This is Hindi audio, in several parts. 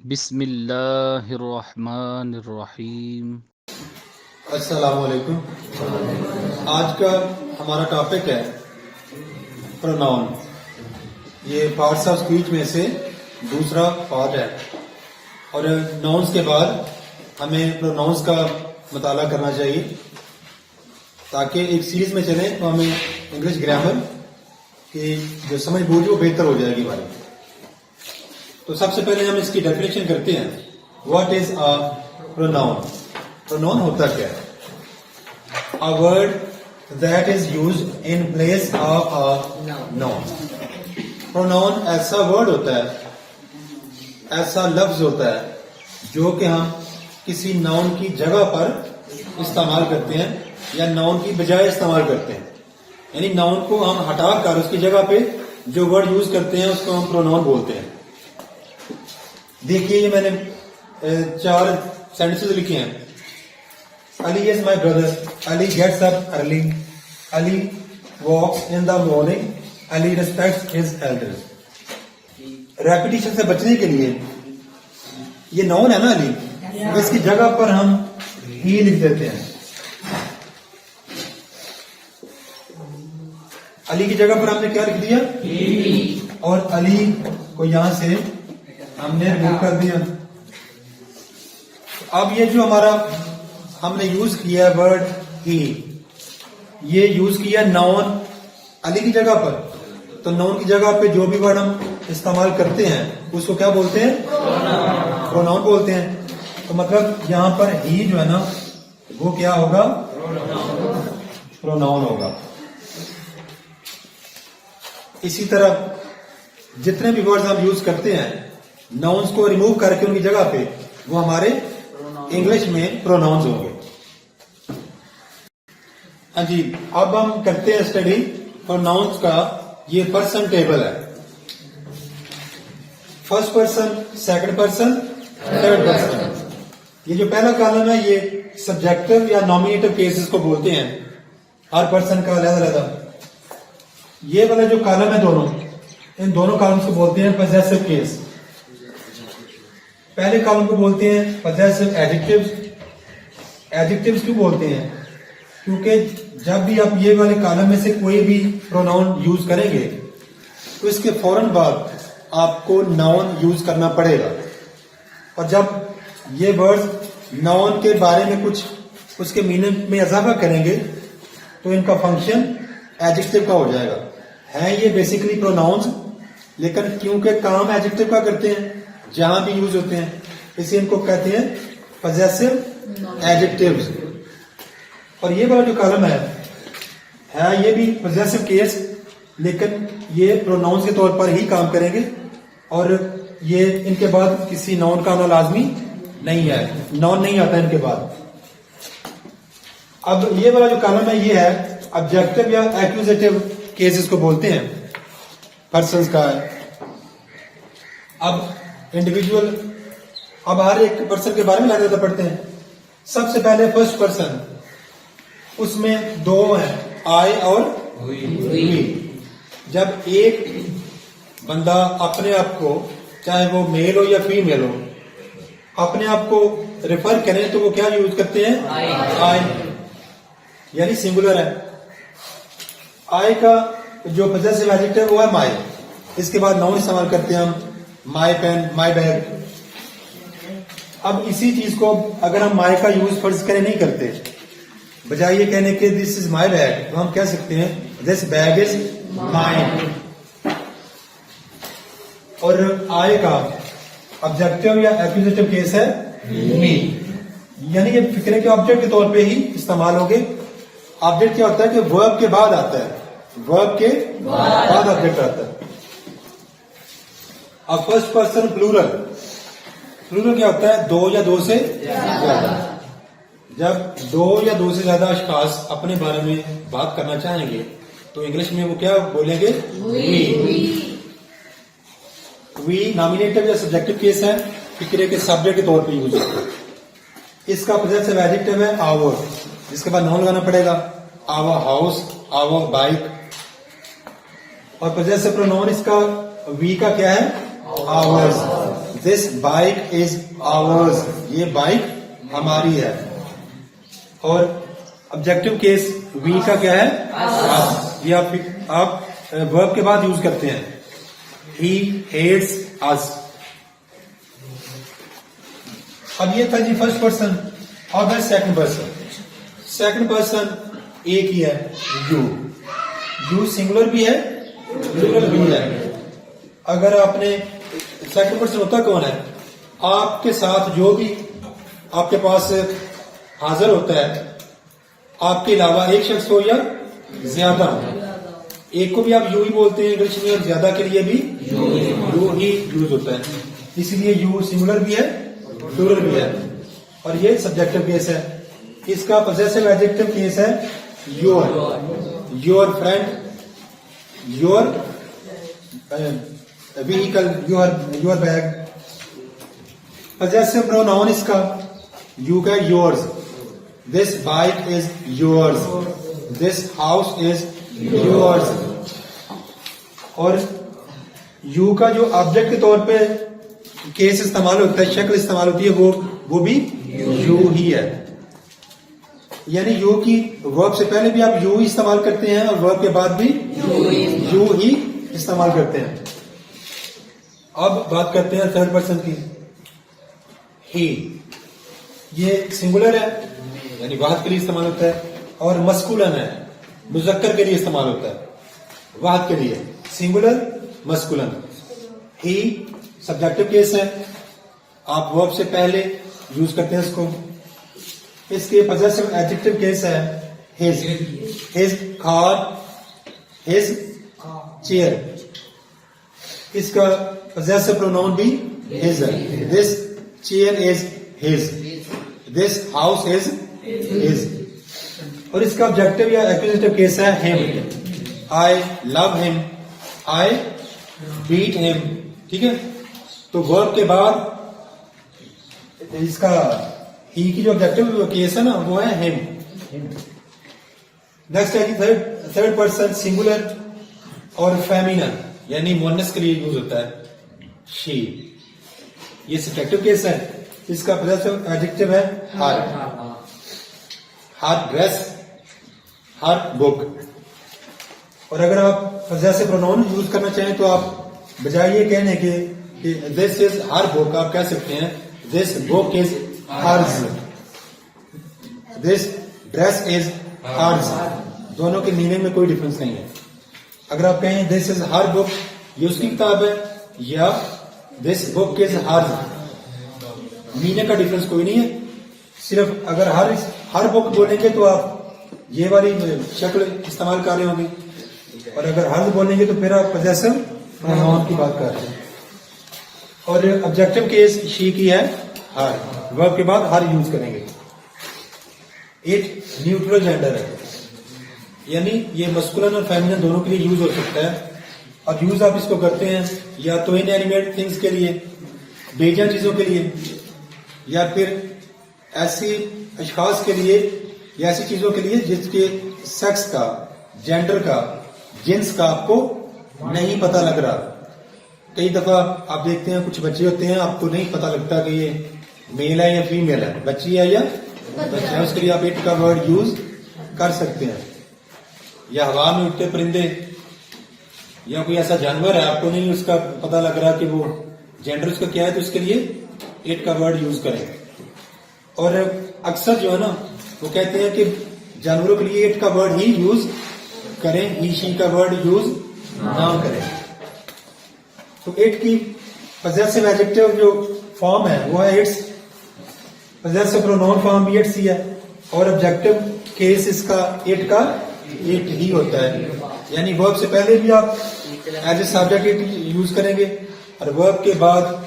बिस्मिल्लाहिर्रहमानिर्रहीम। अस्सलामुअलैकुम। आज का हमारा टॉपिक है प्रोनाउन। ये पार्ट्स ऑफ स्पीच में से दूसरा पार्ट है और नाउन्स के बाद हमें प्रोनाउंस का मुताला करना चाहिए ताकि एक सीरीज में चलें तो हमें इंग्लिश ग्रामर की जो समझ बूझ वो बेहतर हो जाएगी हमारी। तो सबसे पहले हम इसकी डेफिनेशन करते हैं। What is a pronoun? Pronoun होता क्या है? A word that is used in place of a noun. Pronoun ऐसा वर्ड होता है, ऐसा लफ्ज होता है जो कि हम किसी नाउन की जगह पर इस्तेमाल करते हैं या नाउन की बजाय इस्तेमाल करते हैं। यानी नाउन को हम हटाकर उसकी जगह पे जो वर्ड यूज करते हैं उसको हम प्रोनाउन बोलते हैं। देखिए, ये मैंने 4 सेंटेंसेस लिखे हैं। Ali is my brother, Ali gets up early, Ali walks in the morning, Ali respects his elders. Repetition से बचने के लिए ये नाउन है ना अली, इसकी जगह पर हम ही लिख देते हैं। अली की जगह पर हमने क्या लिख दिया? ही। और अली को यहां से हमने रिमूव कर दिया। अब ये जो हमारा हमने यूज किया वर्ड ही, ये यूज किया नाउन अली की जगह पर। तो नाउन की जगह पे जो भी वर्ड हम इस्तेमाल करते हैं उसको क्या बोलते हैं? प्रोनाउन बोलते हैं। तो मतलब यहां पर ही जो है ना वो क्या होगा? प्रोनाउन होगा। इसी तरह जितने भी वर्ड्स हम यूज करते हैं नाउन्स को रिमूव करके उनकी जगह पे वो हमारे इंग्लिश में प्रोनाउंस होंगे। हाँ जी, अब हम करते हैं स्टडी प्रोनाउंस का। ये पर्सन टेबल है। First person, second person, third person. ये जो पहला कॉलम है ये सब्जेक्टिव या नॉमिनेटिव केसेस को बोलते हैं। हर पर्सन का अलग-अलग। ये वाला जो कॉलम है दोनों, इन दोनों कॉलम्स को बोलते हैं पजेसिव केस। पहले कॉलम को बोलते हैं पजेसिव एडजेक्टिव्स। एडजेक्टिव्स क्यों बोलते हैं? क्योंकि जब भी आप ये वाले कॉलम में से कोई भी प्रोनाउन यूज करेंगे तो इसके फौरन बाद आपको नाउन यूज करना पड़ेगा। और जब ये वर्ड्स नाउन के बारे में कुछ उसके मीनिंग में इजाफा करेंगे तो इनका फंक्शन एडजेक्टिव का हो जाएगा। है ये बेसिकली प्रोनाउंस, लेकिन क्योंकि काम एडजेक्टिव का करते हैं जहां भी यूज होते हैं, इसे इनको कहते हैं पजेसिव एडजेक्टिव्स। और ये वाला जो कॉलम है ये भी पजेसिव केस, लेकिन ये प्रोनाउंस के तौर पर ही काम करेंगे और ये इनके बाद किसी नाउन का आना लाजमी नहीं है। नाउन नहीं आता इनके बाद। अब ये वाला जो कॉलम है ये है ऑब्जेक्टिव या एक्यूजेटिव केसेस को बोलते हैं। पर्सन्स का है। अब इंडिविजुअल, अब हर एक पर्सन के बारे में ज्यादा पढ़ते हैं। सबसे पहले फर्स्ट पर्सन, उसमें 2 हैं, आई और वी। जब एक बंदा अपने आप को, चाहे वो मेल हो या फीमेल हो, अपने आप को रेफर करें तो वो क्या यूज करते हैं? आई, यानी सिंगुलर है। आई का जो पजेसिव एडजेक्टिव वो है माई। इसके बाद नाउन इस्तेमाल करते हैं हम, माई पेन, माई बैग। अब इसी चीज को अगर हम माई का यूज फर्ज करें नहीं करते, बजाय ये कहने के दिस इज माई बैग, तो हम कह सकते हैं दिस बैग इज माइन। और आई का ऑब्जेक्टिव या एक्यूजेटिव केस है मी, यानी ये फिक्रे के ऑब्जेक्ट के तौर पे ही इस्तेमाल होंगे। ऑब्जेक्ट क्या होता है कि वर्ब के बाद आता है, वर्ब के बाद ऑब्जेक्ट आता है। अब फर्स्ट पर्सन प्लूरल, प्लूरल क्या होता है? 2 या 2 से ज्यादा। जब 2 या 2 से ज्यादा अशखास अपने बारे में बात करना चाहेंगे तो इंग्लिश में वो क्या बोलेंगे? वी नॉमिनेटिव या सब्जेक्टिव केस है, फिक्रे के सब्जेक्ट के तौर पे यूज होता है। इसका पजेसिव एडजेक्टिव है आवर, जिसके बाद नाउन लगाना पड़ेगा। Our house, our bike. और पजेसिव प्रोनाउन इसका वी का क्या है? Ours. This bike is ours, ये बाइक हमारी है। और ऑब्जेक्टिव केस वी का क्या है? अस। ये आप वर्ब के बाद यूज करते हैं। ही हेट्स अस। अब ये था जी फर्स्ट पर्सन। अब है सेकंड पर्सन। सेकंड पर्सन एक ही है, यू। यू सिंगुलर भी है, प्लूरल भी है। अगर आपने सेकंड पर्सन होता कौन है? आपके साथ जो भी आपके पास हाजिर होता है, आपके अलावा एक शख्स हो या ज्यादा हो। एक को भी आप यू ही बोलते हैं इंग्लिश में, और ज्यादा के लिए भी यू ही यूज होता है। इसलिए यू सिंगुलर भी है, प्लूरल भी है। और ये सब्जेक्टिव केस है। इसका पॉसेसिव एडजेक्टिव केस है your. Your friend, your vehicle, your bag. Possessive pronoun इसका यू का yours. This bike is yours, this house is yours. और यू का जो ऑब्जेक्ट के तौर पे केस इस्तेमाल होता है, शक्ल इस्तेमाल होती है, वो भी यू ही है। यानी यू की वर्ब से पहले भी आप यू ही इस्तेमाल करते हैं और वर्ब के बाद भी यू ही इस्तेमाल करते हैं। अब बात करते हैं थर्ड पर्सन की। ही, ये सिंगुलर है यानी वाहद के लिए इस्तेमाल होता है, और मस्कुलन है, मुजक्कर के लिए इस्तेमाल होता है, वाहद के लिए। सिंगुलर मस्कुलन। ही सब्जेक्टिव केस है, आप वर्ब से पहले यूज करते हैं इसको। इसके पॉसेसिव एडजेक्टिव केस है his. His car, his chair. इसका पॉसेसिव प्रोनाउन भी हिज है। This chair is his, this house is his. और इसका ऑब्जेक्टिव या एक्विजिटिव केस है him. I love him, I beat him. ठीक है, तो वर्ब के बाद इसका ही की जो ऑब्जेक्टिव केस है ना, वो है हिम। नेक्स्ट है कि थर्ड पर्सन सिंगुलर और फेमिनन यानी मुअन्नस के लिए यूज होता है, शी। ये सब्जेक्टिव केस है। इसका पॉसेसिव एडजेक्टिव है हर। हर ड्रेस, हर बुक। और अगर आप पॉसेसिव प्रोनाउन यूज करना चाहें तो आप बजाय ये कहने के कि दिस इज हर बुक, आप कह सकते हैं this book is hers, this dress is hers. दोनों के मीनिंग में कोई डिफरेंस नहीं है। अगर आप कहें दिस इज हर बुक, ये उसकी किताब है, या this book is hers, meaning का डिफरेंस कोई नहीं है। सिर्फ अगर हर बुक बोलेंगे तो आप ये वाली शक्ल इस्तेमाल कर रहे होंगे, और अगर हर्स बोलेंगे तो फिर आप पॉसेसिव प्रोनाउन की बात कर रहे हैं। और ऑब्जेक्टिव केस शी की है हर, वर्ब के बाद हर यूज करेंगे। इट न्यूट्रल जेंडर है, यानी ये मस्कुलिन और फेमिनिन दोनों के लिए यूज हो सकता है। और यूज आप इसको करते हैं या तो इनएनिमेट थिंग्स के लिए, बेजान चीजों के लिए, या फिर ऐसी अशखास के लिए या ऐसी चीजों के लिए जिसके सेक्स का, जेंडर का, जिन्स का आपको नहीं पता लग रहा। कई दफा आप देखते हैं कुछ बच्चे होते हैं, आपको नहीं पता लगता कि ये मेल है या फीमेल है, बच्ची है या बच्चा है। उसके लिए आप इट का वर्ड यूज कर सकते हैं। या हवा में उड़ते परिंदे या कोई ऐसा जानवर है, आपको नहीं उसका पता लग रहा कि वो जेंडर उसका क्या है, तो उसके लिए इट का वर्ड यूज करें। और अक्सर जो है ना, वो कहते हैं कि जानवरों के लिए इट का वर्ड ही यूज करें, ही शी का वर्ड यूज ना करें। तो इट की पॉसेसिव एडजेक्टिव जो फॉर्म है वो है इट्स। पॉसेसिव प्रोनाउन फॉर्म भी इट्स ही है, और ऑब्जेक्टिव केस इसका इट का इट ही होता है। यानी वर्ब से पहले भी आप as a subject it use करेंगे, और वर्ब के बाद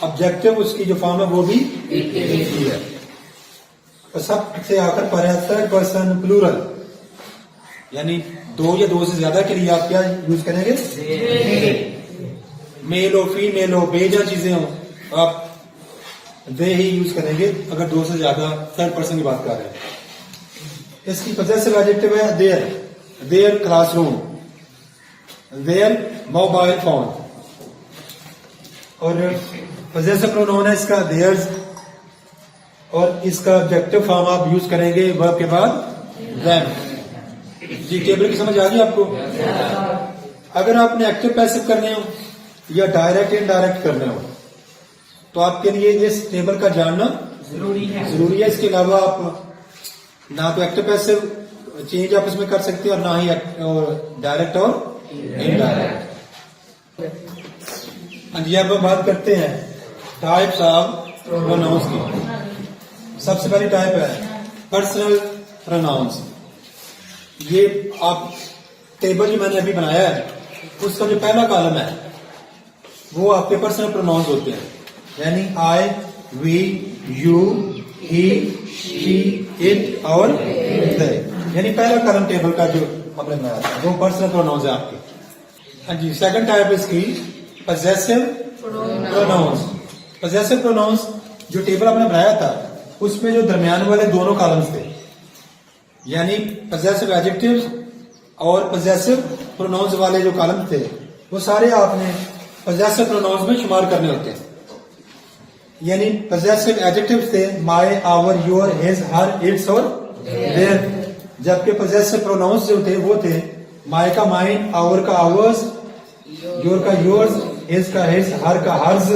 ऑब्जेक्टिव उसकी जो फॉर्म है वो भी इट ही है। और सबसे आखिर पर है थर्ड पर्सन प्लूरल, यानी दो या दो से ज्यादा के लिए आप क्या यूज करेंगे? मेल हो, फीमेल हो, बेजा चीजें हो, आप दे ही यूज करेंगे अगर दो से ज्यादा थर्ड पर्सन की बात कर रहे हैं। इसकी पॉसेसिव एडजेक्टिव है their. Their classroom, their mobile phone. और पजेसिव प्रोनाउन है इसका देयर्स, और इसका ऑब्जेक्टिव फॉर्म आप यूज करेंगे वर्ब के बाद them। जी टेबल की समझ आ गई आपको? अगर आपने एक्टिव पैसिव करने हो या डायरेक्ट इनडायरेक्ट करने हो तो आपके लिए इस टेबल का जानना जरूरी है। इसके अलावा आप ना तो एक्टिव पैसिव चेंज आप इसमें कर सकते हो और ना ही डायरेक्ट और इनडायरेक्ट। जी अब हम बात करते हैं टाइप्स ऑफ प्रोनाउंस की। सबसे पहली टाइप है पर्सनल प्रोनाउंस। ये आप टेबल जो मैंने अभी बनाया है उसका जो पहला कॉलम है वो आपके पर्सनल प्रोनाउंस होते हैं, यानी I, we, you, he, she, it और दे। यानी पहला कॉलम टेबल का जो हमने बनाया था वो पर्सनल प्रोनाउंस है आपके। हाँ जी, सेकंड टाइप इसकी पजेसिव प्रोनाउंस। पजेसिव प्रोनाउंस जो टेबल आपने बनाया था उसमें जो दरमियान वाले दोनों कॉलम्स थे, यानी पजेसिव एडजेक्टिव्स और पजेसिव प्रोनाउंस वाले जो कॉलम थे वो सारे आपने पजेसिव प्रोनाउंस में शुमार करने होते हैं। यानी पजेसिव एडजेक्टिव्स थे my, our, your, his, her, its और देयर, जबकि पजेसिव प्रोनाउंस जो थे वो थे माय का माइन, आवर का आवर्स, योर का योर्स, हिज का हिज, हर का हर्ज,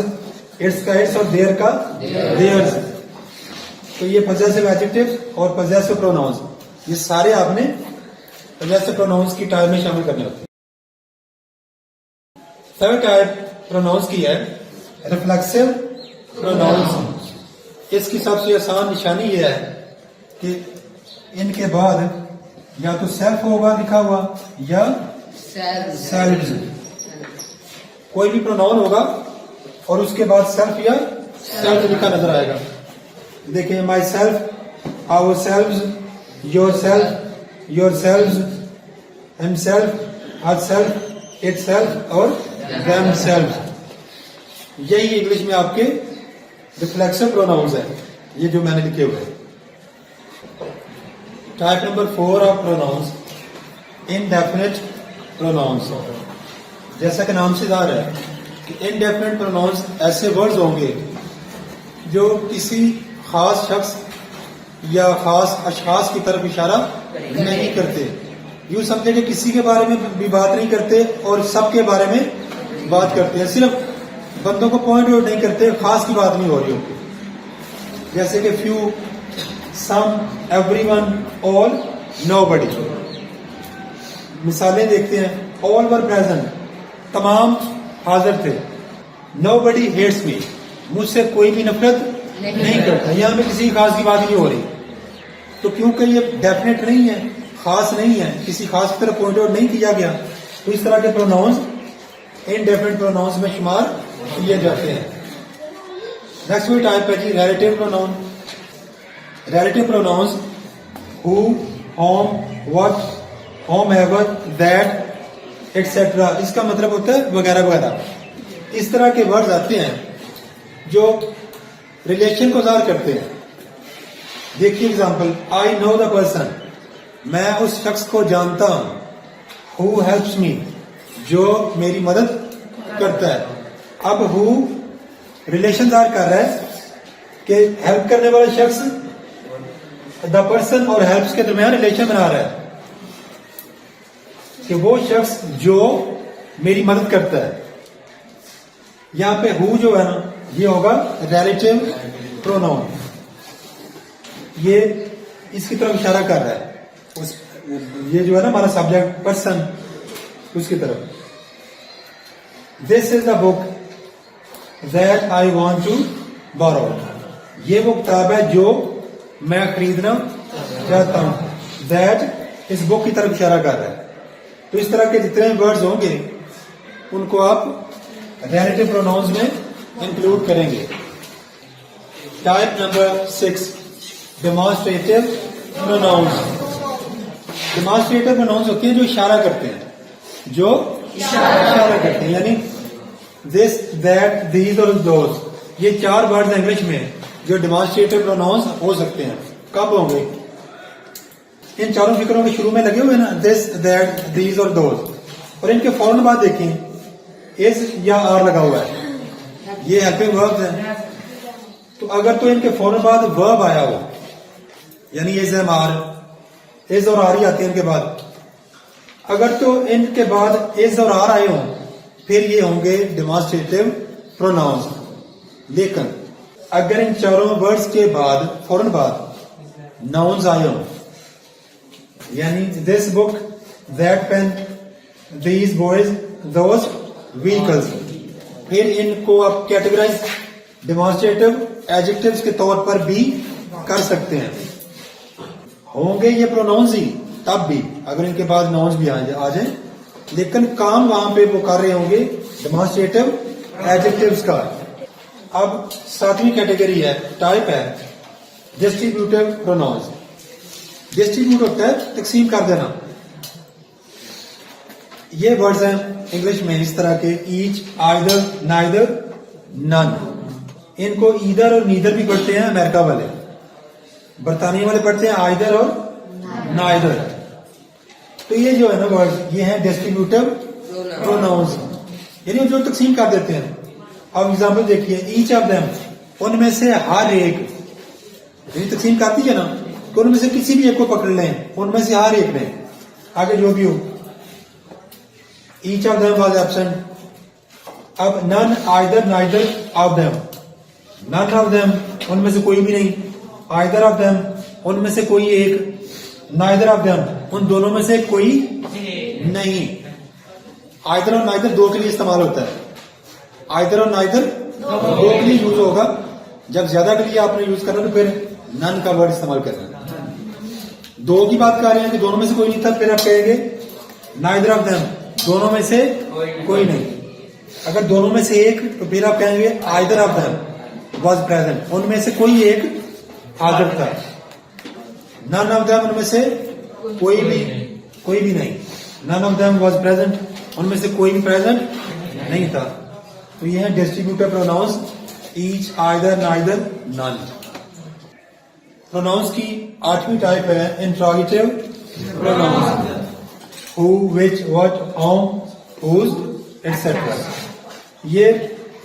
इट्स का इट्स और देयर का देयर्स। तो ये पजेसिव एडजेक्टिव्स और पजेसिव प्रोनाउंस ये सारे आपने पजेसिव प्रोनाउंस की टाइप में शामिल करने होते हैं। थर्ड टाइप प्रोनाउंस की है रिफ्लेक्सिव प्रोनाउंस। इसकी सबसे आसान निशानी यह है कि इनके बाद या तो सेल्फ होगा लिखा हुआ या सेल्व्स। कोई भी प्रोनाउन होगा और उसके बाद सेल्फ या सेल्फ लिखा नजर आएगा। देखिए myself, ourselves, yourself, yourselves, himself, herself, itself और देम सेल्फ। यही इंग्लिश में आपके रिफ्लेक्सिव प्रोनाउंस है, ये जो मैंने लिखे हुए हैं। Type number 4 of pronouns indefinite pronouns. जैसा कि नाम से जाहिर है कि इनडेफिनिट प्रोनाउंस ऐसे वर्ड्स होंगे जो किसी खास शख्स या खास अशखास की तरफ इशारा नहीं करते। यूं समझे कि किसी के बारे में भी बात नहीं करते और सबके बारे में बात करते हैं, सिर्फ बंदों को पॉइंट आउट नहीं करते, खास की बात नहीं हो रही होती। जैसे कि फ्यू, सम, एवरीवन, ऑल, नोबडी। मिसालें देखते हैं। ऑल वर प्रेजेंट, तमाम हाजिर थे। नोबडी हेट्स मी, मुझसे कोई भी नफरत नहीं करता। यहां में किसी खास की बात नहीं हो रही। तो क्योंकि ये डेफिनेट नहीं है, खास नहीं है, किसी खास की तरफ पॉइंट आउट नहीं किया गया, तो इस तरह के प्रोनाउंस इनडेफिनिट प्रोनाउंस में शुमार किए जाते हैं। नेक्स्ट कोई टाइप है जी relative pronoun. Relative pronouns who, whom, what, whomever, that etcetera, इसका मतलब होता है वगैरह वगैरह। इस तरह के वर्ड्स आते हैं जो रिलेशन को जाहिर करते हैं। देखिए example, I know the person, मैं उस शख्स को जानता हूं। हु हेल्प्स मी, जो मेरी मदद करता है। अब हु रिलेशन जाहिर कर रहा है कि हेल्प करने वाला शख्स द पर्सन और हेल्प्स के दरमियान रिलेशन बना रहा है कि वो शख्स जो मेरी मदद करता है। यहां पे हु जो है ना ये होगा रिलेटिव प्रोनाउन, ये इसकी तरफ इशारा कर रहा है। ये जो है ना हमारा सब्जेक्ट पर्सन, उसकी तरफ। This is the book that I want to borrow, ये वो किताब है जो मैं खरीदना चाहता हूं। दैट इस बुक की तरफ इशारा कर रहा है। तो इस तरह के जितने वर्ड्स होंगे उनको आप रिलेटिव प्रोनाउंस में इंक्लूड करेंगे। Type number 6 demonstrative pronouns. Demonstrative pronouns होते हैं जो इशारा करते हैं, जो इशारा करते हैं, यानी दिस, दैट, दीज और दोज। ये 4 वर्ड्स इंग्लिश में जो डेमोन्स्ट्रेटिव प्रोनाउंस हो सकते हैं। कब होंगे? इन चारों फिक्रों के शुरू में लगे हुए ना, दिस, दैट, दीज और दोज, और इनके फौरन बाद देखें इज या आर लगा हुआ है। ये हेल्पिंग वर्ब्स हैं। तो अगर तो इनके फौरन बाद वर्ब आया हो, यानी इज एम आर, इज और आर ही आती है इनके बाद। अगर तो इनके बाद इज और आर आए हों, फिर ये होंगे डेमोन्स्ट्रेटिव प्रोनाउंस। लेकिन अगर इन चारों वर्ड्स के बाद फौरन बाद नाउन्स आए हों, यानी this book, that pain, these boys, those vehicles, फिर इनको आप कैटेगराइज डेमोन्स्ट्रेटिव एडजेक्टिव्स के तौर पर भी कर सकते हैं। होंगे ये प्रोनाउंस ही तब भी अगर इनके बाद नाउन्स भी आ जाए, लेकिन काम वहां पे वो कर रहे होंगे डेमोन्स्ट्रेटिव एडजेक्टिव्स का। अब सातवीं कैटेगरी है, टाइप है डिस्ट्रीब्यूटिव प्रोनाउंस। डिस्ट्रीब्यूट होता है तकसीम कर देना। ये वर्ड्स हैं इंग्लिश में इस तरह के, ईच, आइदर, नाइदर, नन। इनको ईदर और नीदर भी पढ़ते हैं अमेरिका वाले, बरतानिया वाले पढ़ते हैं आइदर और नाइदर। तो ये जो है ना वर्ड, ये है डिस्ट्रीब्यूटिव प्रोनाउंस, यानी जो तकसीम कर देते हैं। अब एग्जाम्पल देखिए, ईच ऑफ देम, उनमें से हर एक, यानी तकसीम करती है ना, तो उनमें से किसी भी एक को पकड़ लें, उनमें से हर एक ने, आगे जो भी हो। Each of them was absent. अब none, either, neither of them, none of them, उनमें से कोई भी नहीं, आइदर ऑफ देम, उनमें से कोई एक, नाइदर ऑफ देम, उन दोनों में से कोई नहीं। आइदर और नाइदर दो के लिए इस्तेमाल होता है। आइदर और नाइदर दो के लिए यूज होगा। जब ज्यादा के लिए आपने यूज करना तो फिर नन का वर्ड इस्तेमाल करना। दो की बात कर रहे हैं कि दोनों में से कोई नहीं था, फिर आप कहेंगे नाइदर ऑफ देम, दोनों में से कोई नहीं। अगर दोनों में से एक, तो फिर आप कहेंगे either of them was present, उनमें से कोई एक हाजिर था। नन ऑफ देम, उनमें से कोई भी नहीं। None of them was present, उनमें से कोई भी प्रेजेंट नहीं था। तो ये है distributive pronouns, each, either, neither, none. Pronouns की आठवीं टाइप है interrogative pronouns, who, which, what, how, whose, etcetera. ये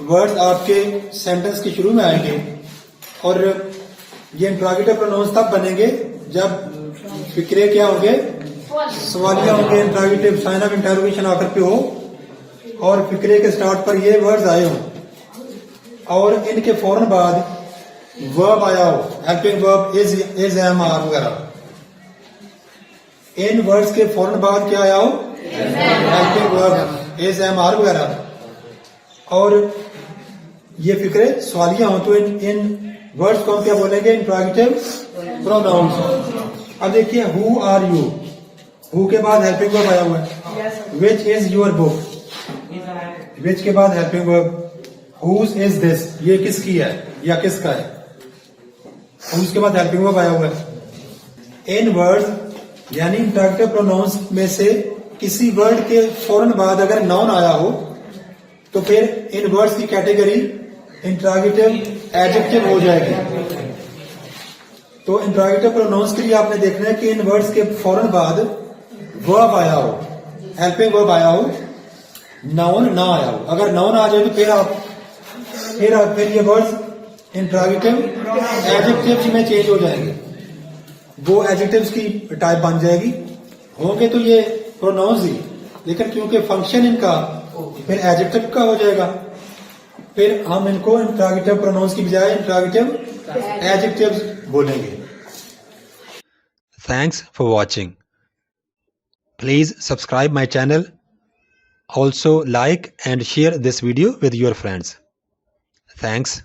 वर्ड आपके सेंटेंस के शुरू में आएंगे और ये इंट्रोगेटिव प्रोनाउंस तब बनेंगे जब फिक्रे क्या होंगे, सवालिया होंगे, इंट्रोगेटिव साइन ऑफ इंटरोगेशन आकर पे हो और फिक्रे के स्टार्ट पर ये वर्ड्स आए हों और इनके फौरन बाद वर्ब आया हो, helping verb, is, am, are वगैरह। इन वर्ड्स के फौरन बाद क्या आया हो, helping verb, is, am, are वगैरह, और ये फिक्रे सवालिया हो, तो इन वर्ड्स को हम क्या बोलेंगे, इंट्रोगेटिव प्रोनाउंस। अब देखिए, हु आर यू, हु के बाद हेल्पिंग वर्ब आया हुआ है। Which is your book, which के बाद helping verb. Whose is this, ये किसकी है या किसका है, हुज के बाद हेल्पिंग वर्ब आया हुआ है। इन वर्ड्स यानी इंट्रोगेटिव प्रोनाउंस में से किसी वर्ड के फौरन बाद अगर नाउन आया हो, तो फिर इन वर्ड्स की कैटेगरी इंट्रोगेटिव एडजेक्टिव हो जाएगी। तो इंट्रोगेटिव प्रोनाउंस के लिए आपने देखना है कि इन वर्ड्स के फौरन बाद वर्ब आया हो, हेल्पिंग वर्ब आया हो, नाउन ना आया हो। अगर नाउन आ जाए तो फिर ये वर्ड्स इंट्रोगेटिव एडजेक्टिव्स में चेंज हो जाएंगे, वो एडजेक्टिव्स की टाइप बन जाएगी। होंगे तो ये प्रोनाउंस ही, लेकिन क्योंकि फंक्शन इनका फिर एडजेक्टिव का हो जाएगा, फिर हम इनको इंट्रोगेटिव प्रोनाउंस की बजाय इंट्रोगेटिव एडजेक्टिव्स बोलेंगे। Thanks for watching. Please subscribe my channel. Also like and share this video with your friends. Thanks.